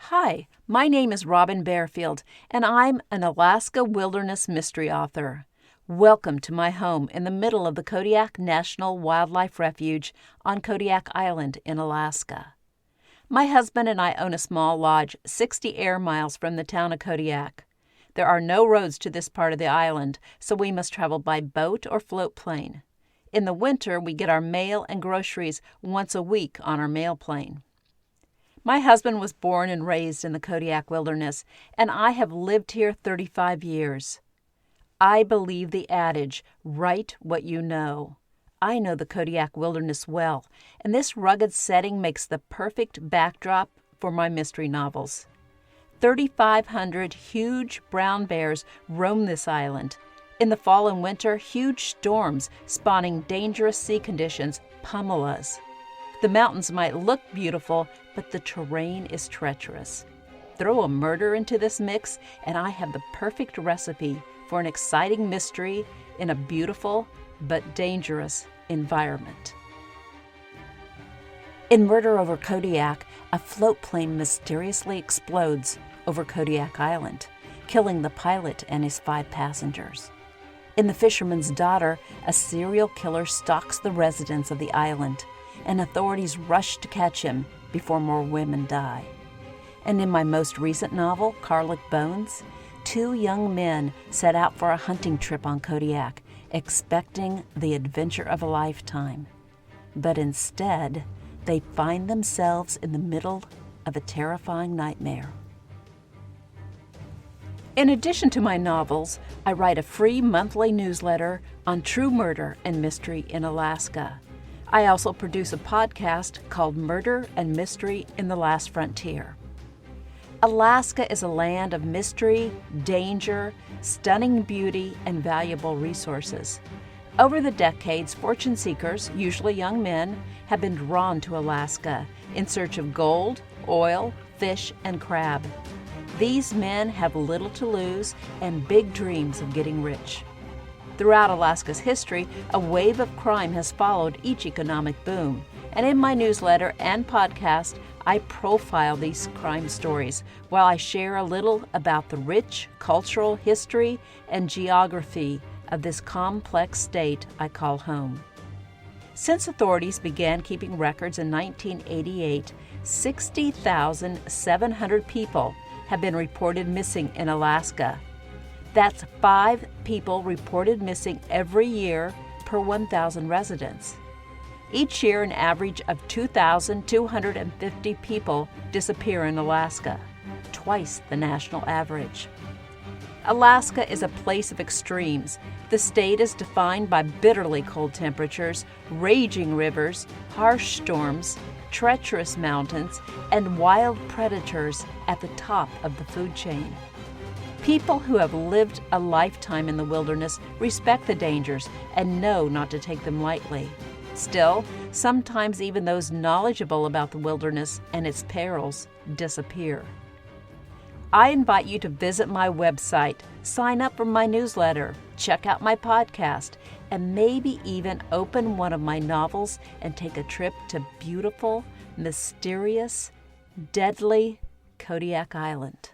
Hi, my name is Robin Barefield, and I'm an Alaska wilderness mystery author. Welcome to my home in the middle of the Kodiak National Wildlife Refuge on Kodiak Island in Alaska. My husband and I own a small lodge 60 air miles from the town of Kodiak. There are no roads to this part of the island, so we must travel by boat or float plane. In the winter, we get our mail and groceries once a week on our mail plane. My husband was born and raised in the Kodiak Wilderness, and I have lived here 35 years. I believe the adage, write what you know. I know the Kodiak Wilderness well, and this rugged setting makes the perfect backdrop for my mystery novels. 3,500 huge brown bears roam this island. In the fall and winter, huge storms spawning dangerous sea conditions pummel us. The mountains might look beautiful, but the terrain is treacherous. Throw a murder into this mix, and I have the perfect recipe for an exciting mystery in a beautiful but dangerous environment. In Murder over Kodiak, a float plane mysteriously explodes over Kodiak Island, killing the pilot and his 5 passengers. In The Fisherman's Daughter, a serial killer stalks the residents of the island, and authorities rush to catch him before more women die. And in my most recent novel, Karlic Bones, 2 young men set out for a hunting trip on Kodiak, expecting the adventure of a lifetime. But instead, they find themselves in the middle of a terrifying nightmare. In addition to my novels, I write a free monthly newsletter on true murder and mystery in Alaska. I also produce a podcast called Murder and Mystery in the Last Frontier. Alaska is a land of mystery, danger, stunning beauty, and valuable resources. Over the decades, fortune seekers, usually young men, have been drawn to Alaska in search of gold, oil, fish, and crab. These men have little to lose and big dreams of getting rich. Throughout Alaska's history, a wave of crime has followed each economic boom. And in my newsletter and podcast, I profile these crime stories while I share a little about the rich cultural history and geography of this complex state I call home. Since authorities began keeping records in 1988, 60,700 people have been reported missing in Alaska. That's 5 people reported missing every year per 1,000 residents. Each year, an average of 2,250 people disappear in Alaska, twice the national average. Alaska is a place of extremes. The state is defined by bitterly cold temperatures, raging rivers, harsh storms, treacherous mountains, and wild predators at the top of the food chain. People who have lived a lifetime in the wilderness respect the dangers and know not to take them lightly. Still, sometimes even those knowledgeable about the wilderness and its perils disappear. I invite you to visit my website, sign up for my newsletter, check out my podcast, and maybe even open one of my novels and take a trip to beautiful, mysterious, deadly Kodiak Island.